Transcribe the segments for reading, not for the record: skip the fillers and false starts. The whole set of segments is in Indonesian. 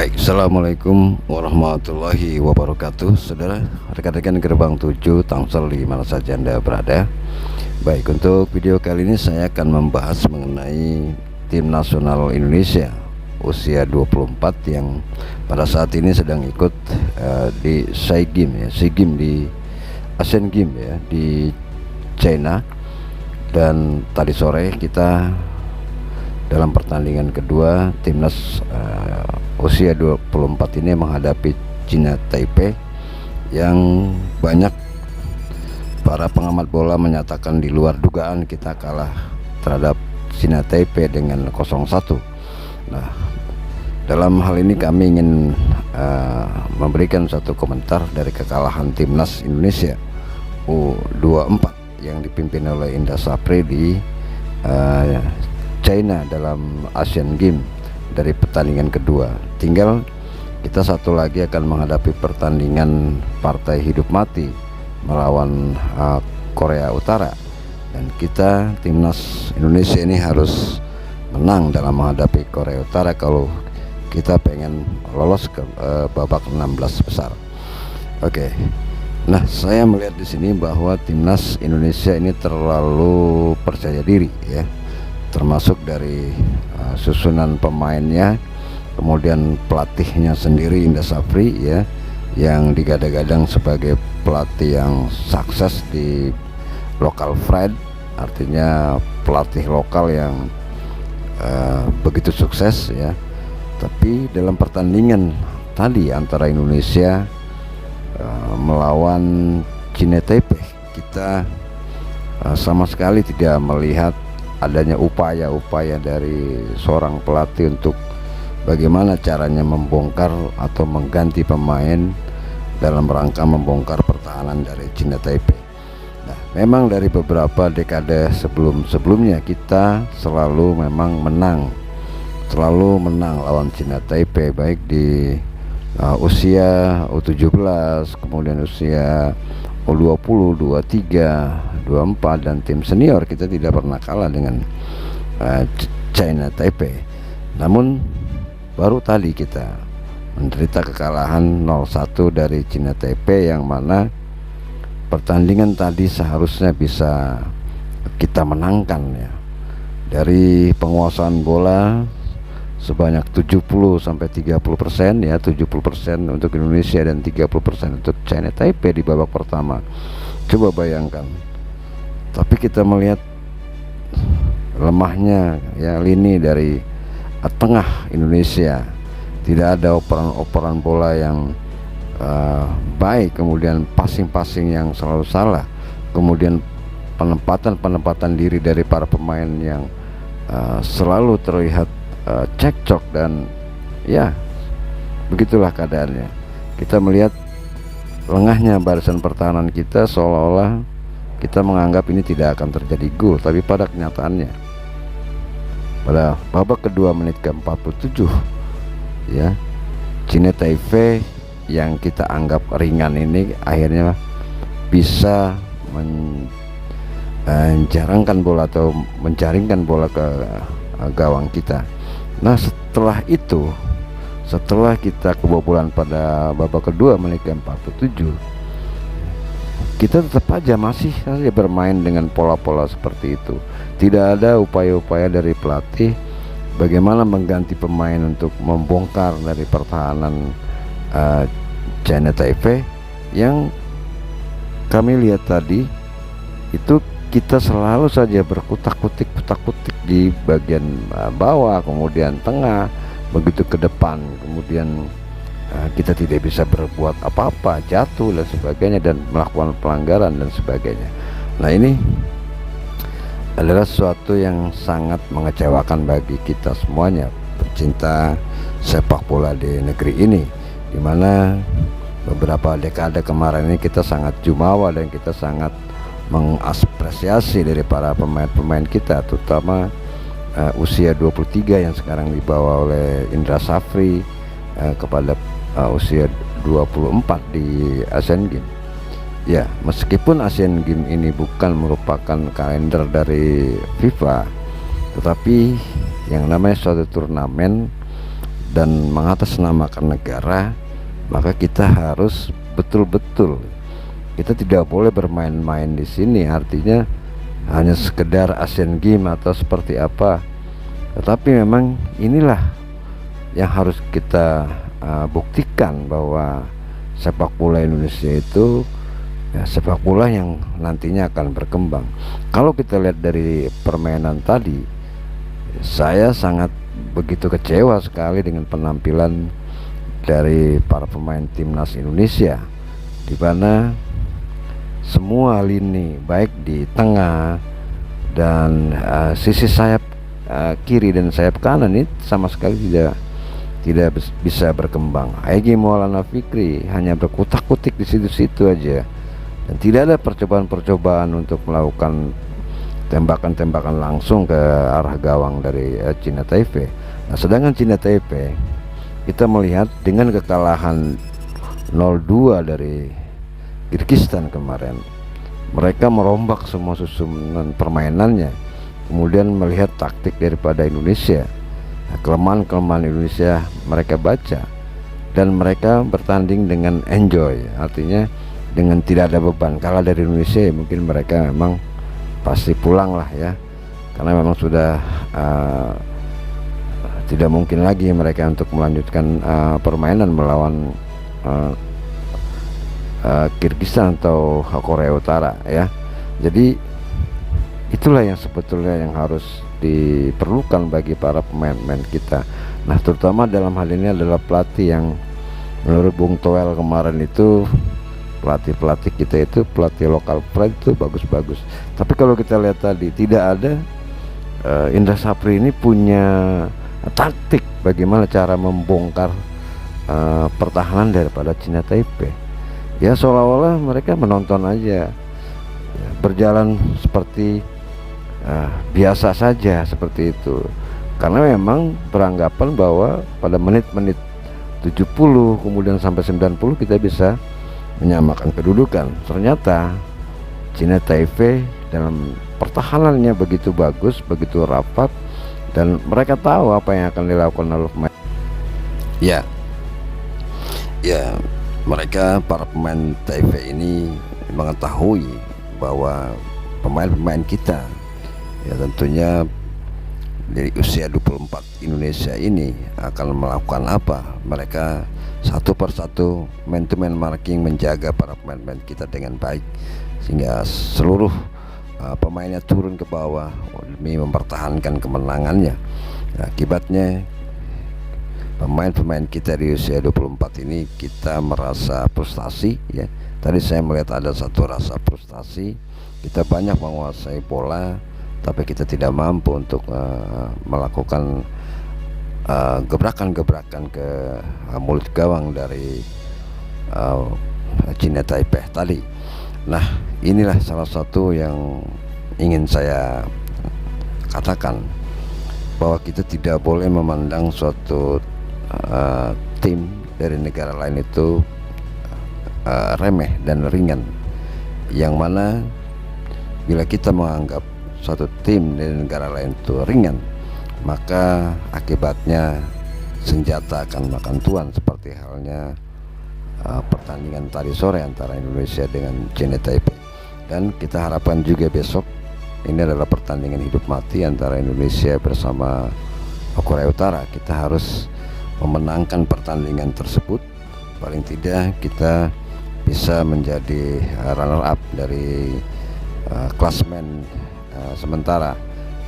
Baik, Assalamualaikum warahmatullahi wabarakatuh. Saudara, rekan-rekan Gerbang 7 Tangsel di mana saja Anda berada. Baik, untuk video kali ini saya akan membahas mengenai tim nasional Indonesia usia 24 yang pada saat ini sedang ikut di SEA Games di Asian Games di China. Dan tadi sore kita dalam pertandingan kedua timnas usia 24 ini menghadapi China Taipei yang banyak para pengamat bola menyatakan di luar dugaan kita kalah terhadap China Taipei dengan 0-1. Nah, dalam hal ini kami ingin memberikan satu komentar dari kekalahan timnas Indonesia U24 yang dipimpin oleh Indra Safri di China dalam Asian Games dari pertandingan kedua. Tinggal kita satu lagi akan menghadapi pertandingan partai hidup mati melawan Korea Utara, dan kita timnas Indonesia ini harus menang dalam menghadapi Korea Utara kalau kita pengen lolos ke babak 16 besar. Oke. Nah, saya melihat di sini bahwa timnas Indonesia ini terlalu percaya diri ya, termasuk dari susunan pemainnya, kemudian pelatihnya sendiri Indra Safri ya, yang digadang-gadang sebagai pelatih yang sukses di local pride, artinya pelatih lokal yang begitu sukses ya. Tapi dalam pertandingan tadi antara Indonesia melawan China Taipei, kita sama sekali tidak melihat adanya upaya-upaya dari seorang pelatih untuk bagaimana caranya membongkar atau mengganti pemain dalam rangka membongkar pertahanan dari China Taipei. Nah, memang dari beberapa dekade sebelumnya kita selalu memang menang lawan China Taipei, baik di usia U17, kemudian usia U20, 23, 24, dan tim senior kita tidak pernah kalah dengan China Taipei. Namun baru tadi kita menderita kekalahan 0-1 dari China Taipei, yang mana pertandingan tadi seharusnya bisa kita menangkan ya. Dari penguasaan bola sebanyak 70-30% ya, 70% untuk Indonesia dan 30% untuk China Taipei di babak pertama. Coba bayangkan. Tapi kita melihat lemahnya ya lini dari tengah Indonesia. Tidak ada operan bola yang baik, kemudian passing yang selalu salah, kemudian penempatan diri dari para pemain yang selalu terlihat cekcok, dan ya begitulah keadaannya. Kita melihat lengahnya barisan pertahanan kita, seolah-olah kita menganggap ini tidak akan terjadi gol, tapi pada kenyataannya pada babak kedua menit ke-47 ya, China Taipei yang kita anggap ringan ini akhirnya bisa menjaringkan bola atau menjaringkan bola ke gawang kita. Nah, setelah itu, setelah kita kebobolan pada babak kedua menit ke-47, kita tetap aja masih saja bermain dengan pola-pola seperti itu. Tidak ada upaya-upaya dari pelatih bagaimana mengganti pemain untuk membongkar dari pertahanan China Taipei. Yang kami lihat tadi itu kita selalu saja berkutak-kutik di bagian bawah, kemudian tengah, begitu ke depan, kemudian kita tidak bisa berbuat apa-apa, jatuh dan sebagainya, dan melakukan pelanggaran dan sebagainya. Nah, ini adalah sesuatu yang sangat mengecewakan bagi kita semuanya pecinta sepak bola di negeri ini, dimana beberapa dekade kemarin ini kita sangat jumawa dan kita sangat mengapresiasi dari para pemain-pemain kita, terutama usia 23 yang sekarang dibawa oleh Indra Safri kepada usia 24 di Asian Games. Ya, meskipun Asian Games ini bukan merupakan kalender dari FIFA, tetapi yang namanya suatu turnamen dan mengatasnamakan negara, maka kita harus betul-betul, kita tidak boleh bermain-main di sini. Artinya hanya sekedar Asian Games atau seperti apa, tetapi memang inilah yang harus kita buktikan bahwa sepak bola Indonesia itu ya, sepak bola yang nantinya akan berkembang. Kalau kita lihat dari permainan tadi, saya sangat begitu kecewa sekali dengan penampilan dari para pemain timnas Indonesia, di mana semua lini baik di tengah dan sisi sayap kiri dan sayap kanan ini sama sekali tidak bisa berkembang. Egy Maulana Fikri hanya berkutak-kutik di situ-situ aja, dan tidak ada percobaan-percobaan untuk melakukan tembakan-tembakan langsung ke arah gawang dari China Taipei. Nah, sedangkan China Taipei, kita melihat dengan kekalahan 0-2 dari Kyrgyzstan kemarin, mereka merombak semua susunan permainannya, kemudian melihat taktik daripada Indonesia, kelemahan-kelemahan Indonesia mereka baca, dan mereka bertanding dengan enjoy, artinya dengan tidak ada beban. Kalah dari Indonesia ya, mungkin mereka memang pasti pulang lah ya, karena memang sudah tidak mungkin lagi mereka untuk melanjutkan permainan melawan Kyrgyzstan atau Korea Utara ya. Jadi itulah yang sebetulnya yang harus diperlukan bagi para pemain-pemain kita. Nah, terutama dalam hal ini adalah pelatih yang menurut Bung Toel kemarin itu, pelatih kita itu, pelatih lokal pride itu bagus-bagus. Tapi kalau kita lihat tadi tidak ada Indra Sapri ini punya taktik bagaimana cara membongkar pertahanan daripada China Taipei. Ya seolah-olah mereka menonton aja ya, berjalan seperti biasa saja seperti itu, karena memang beranggapan bahwa pada menit-menit 70 kemudian sampai 90 kita bisa menyamakan kedudukan. Ternyata China Taipei dalam pertahanannya begitu bagus, begitu rapat, dan mereka tahu apa yang akan dilakukan oleh pemain. Ya, mereka para pemain Taipei ini mengetahui bahwa pemain-pemain kita ya tentunya dari usia 24 Indonesia ini akan melakukan apa. Mereka satu persatu man to man marking, menjaga para pemain-pemain kita dengan baik sehingga seluruh pemainnya turun ke bawah demi mempertahankan kemenangannya. Nah, akibatnya pemain-pemain kita di usia 24 ini kita merasa frustasi ya. Tadi saya melihat ada satu rasa frustasi, kita banyak menguasai bola tapi kita tidak mampu untuk melakukan gebrakan-gebrakan ke mulut gawang dari China Taipei tadi. Nah, inilah salah satu yang ingin saya katakan, bahwa kita tidak boleh memandang suatu tim dari negara lain itu remeh dan ringan, yang mana bila kita menganggap suatu tim dari negara lain itu ringan, maka akibatnya senjata akan makan tuan, seperti halnya pertandingan tadi sore antara Indonesia dengan China Taipei. Dan kita harapkan juga besok ini adalah pertandingan hidup mati antara Indonesia bersama Korea Utara. Kita harus memenangkan pertandingan tersebut, paling tidak kita bisa menjadi runner up dari klasemen sementara,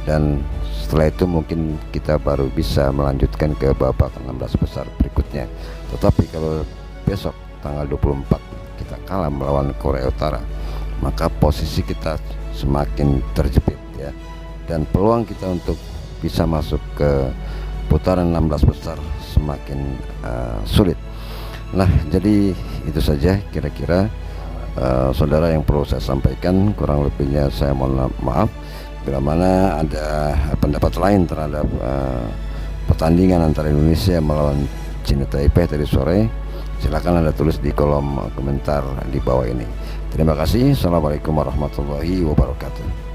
dan setelah itu mungkin kita baru bisa melanjutkan ke babak 16 besar berikutnya. Tetapi kalau besok tanggal 24 kita kalah melawan Korea Utara, maka posisi kita semakin terjepit ya, dan peluang kita untuk bisa masuk ke putaran 16 besar semakin sulit. Nah, jadi itu saja kira-kira saudara yang perlu saya sampaikan. Kurang lebihnya saya mohon maaf bila mana ada pendapat lain terhadap pertandingan antara Indonesia melawan China Taipei tadi sore. Silakan Anda tulis di kolom komentar di bawah ini. Terima kasih. Assalamualaikum warahmatullahi wabarakatuh.